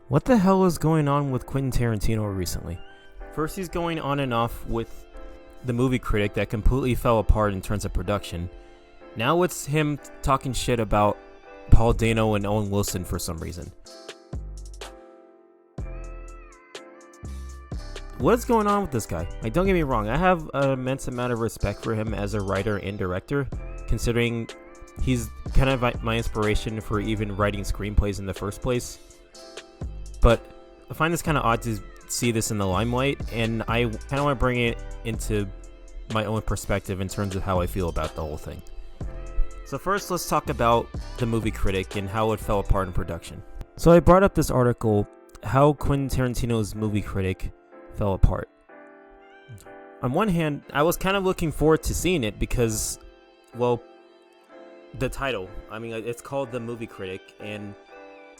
What the hell is going on with Quentin Tarantino recently? First, he's going on and off with the Movie Critic that completely fell apart in terms of production. Now it's him talking shit about Paul Dano and Owen Wilson for some reason. What's going on with this guy? Like, don't get me wrong, I have an immense amount of respect for him as a writer and director, considering he's kind of my inspiration for even writing screenplays in the first place. But I find this kind of odd to see this in the limelight, and I kind of want to bring it into my own perspective in terms of how I feel about the whole thing. So first, let's talk about the Movie Critic and how it fell apart in production. So I brought up this article, how Quentin Tarantino's Movie Critic fell apart. On one hand, I was kind of looking forward to seeing it because, well, the title. I mean, it's called The Movie Critic, and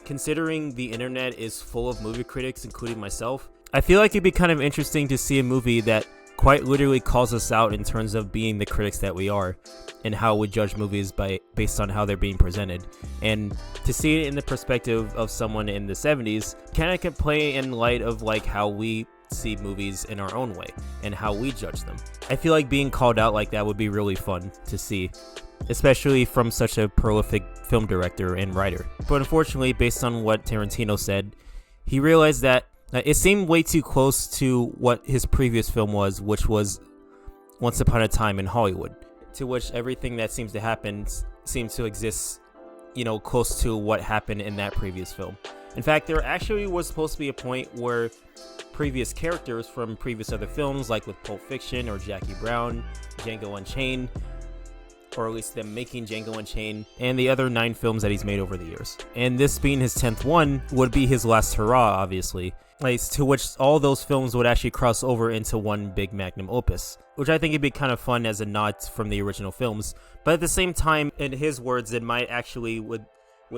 considering the internet is full of movie critics, including myself, I feel like it'd be kind of interesting to see a movie that quite literally calls us out in terms of being the critics that we are and how we judge movies based on how they're being presented. And to see it in the perspective of someone in the 70s kind of can play in light of like how we see movies in our own way and how we judge them. I feel like being called out like that would be really fun to see, especially from such a prolific film director and writer. But unfortunately, based on what Tarantino said, he realized that it seemed way too close to what his previous film was, which was Once Upon a Time in Hollywood, to which everything that seems to happen seems to exist, close to what happened in that previous film. In fact, there actually was supposed to be a point where previous characters from previous other films, like with Pulp Fiction or Jackie Brown, Django Unchained, or at least them making Django Unchained, and the other 9 films that he's made over the years. And this being his 10th one would be his last hurrah, obviously, to which all those films would actually cross over into one big magnum opus, which I think would be kind of fun as a nod from the original films. But at the same time, in his words, it might actually would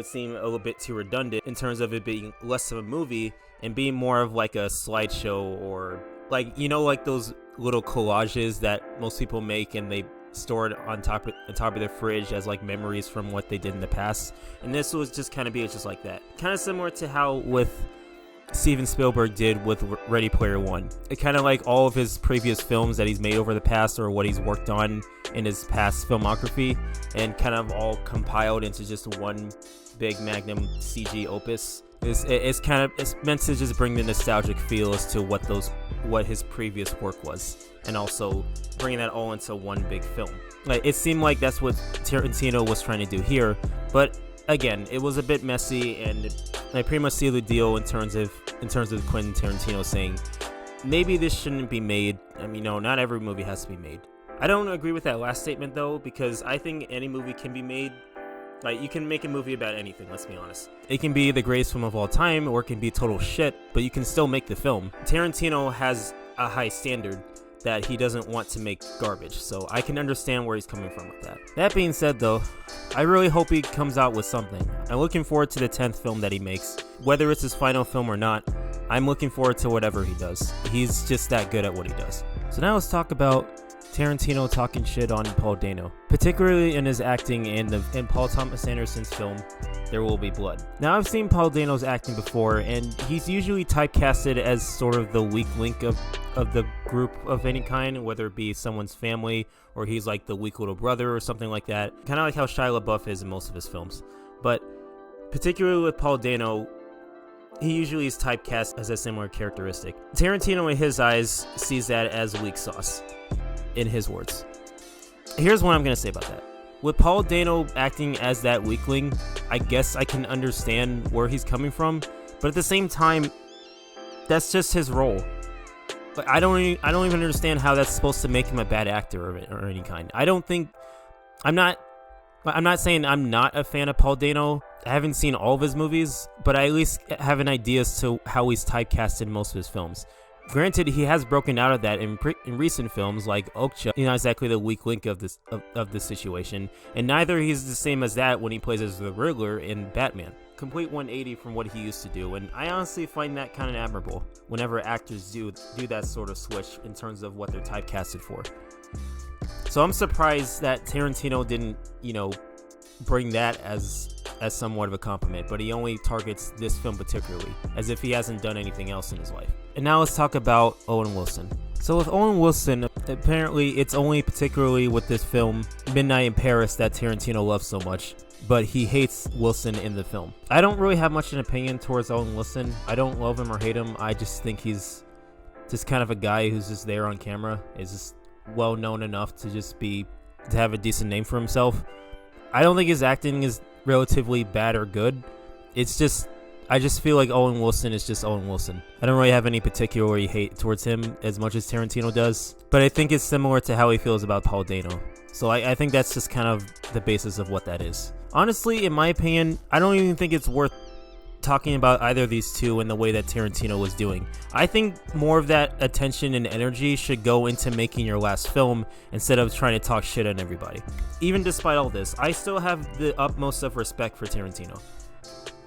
seem a little bit too redundant in terms of it being less of a movie and being more of like a slideshow, or like those little collages that most people make and they store it on top of their fridge as like memories from what they did in the past. And this was just kind of just like that, kind of similar to how with Steven Spielberg did with Ready Player One. It kind of like all of his previous films that he's made over the past, or what he's worked on in his past filmography, and kind of all compiled into just one big magnum CG opus. It's meant to just bring the nostalgic feel as to what his previous work was, and also bringing that all into one big film. Like, it seemed like that's what Tarantino was trying to do here, but again, it was a bit messy, and I pretty much see the deal in terms of Quentin Tarantino saying maybe this shouldn't be made. I mean, no, not every movie has to be made. I don't agree with that last statement though, because I think any movie can be made. Like, you can make a movie about anything, let's be honest. It can be the greatest film of all time, or it can be total shit, but you can still make the film. Tarantino has a high standard that he doesn't want to make garbage, so I can understand where he's coming from with that. That being said though, I really hope he comes out with something. I'm looking forward to the 10th film that he makes. Whether it's his final film or not, I'm looking forward to whatever he does. He's just that good at what he does. So now let's talk about Tarantino talking shit on Paul Dano, particularly in his acting in Paul Thomas Anderson's film There Will Be Blood. Now, I've seen Paul Dano's acting before, and he's usually typecasted as sort of the weak link of the group of any kind, whether it be someone's family or he's like the weak little brother or something like that, kind of like how Shia LaBeouf is in most of his films. But particularly with Paul Dano, he usually is typecast as a similar characteristic. Tarantino, in his eyes, sees that as weak sauce, in his words. Here's what I'm going to say about that. With Paul Dano acting as that weakling, I guess I can understand where he's coming from, but at the same time, that's just his role. But I don't even understand how that's supposed to make him a bad actor or any kind. I'm not saying I'm not a fan of Paul Dano. I haven't seen all of his movies, but I at least have an idea as to how he's typecast in most of his films. Granted, he has broken out of that in recent films like Okja. He's not exactly the weak link of this situation, and neither he's the same as that when he plays as the Riddler in Batman. Complete 180 from what he used to do, and I honestly find that kind of admirable whenever actors do that sort of switch in terms of what they're typecasted for. So I'm surprised that Tarantino didn't, bring that as as somewhat of a compliment, but he only targets this film particularly, as if he hasn't done anything else in his life. And now let's talk about Owen Wilson. So with Owen Wilson, apparently it's only particularly with this film, Midnight in Paris, that Tarantino loves so much, but he hates Wilson in the film. I don't really have much an opinion towards Owen Wilson. I don't love him or hate him. I just think he's just kind of a guy who's just there on camera, is just well known enough to have a decent name for himself. I don't think his acting is relatively bad or good. It's just, I just feel like Owen Wilson is just Owen Wilson. I don't really have any particular hate towards him as much as Tarantino does, but I think it's similar to how he feels about Paul Dano. So I think that's just kind of the basis of what that is. Honestly, in my opinion, I don't even think it's worth talking about either of these two in the way that Tarantino was doing. I think more of that attention and energy should go into making your last film instead of trying to talk shit on everybody. Even despite all this, I still have the utmost of respect for Tarantino.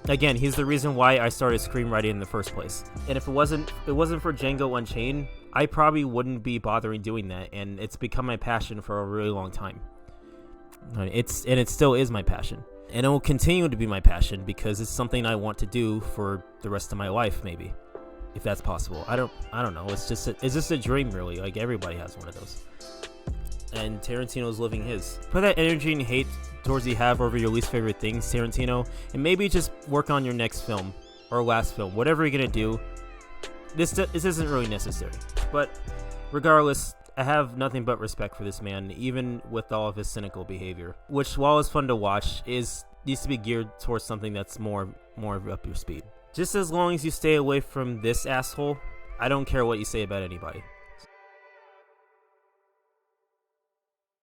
Again, he's the reason why I started screenwriting in the first place. And if it wasn't for Django Unchained, I probably wouldn't be bothering doing that, and it's become my passion for a really long time. It still is my passion. And it will continue to be my passion because it's something I want to do for the rest of my life, maybe, if that's possible. I don't know. It's just a dream, really. Like, everybody has one of those. And Tarantino's living his. Put that energy and hate towards you have over your least favorite things, Tarantino, and maybe just work on your next film or last film, whatever you're gonna do. This isn't really necessary. But regardless, I have nothing but respect for this man, even with all of his cynical behavior, which, while it's fun to watch, needs to be geared towards something that's more up your speed. Just as long as you stay away from this asshole, I don't care what you say about anybody.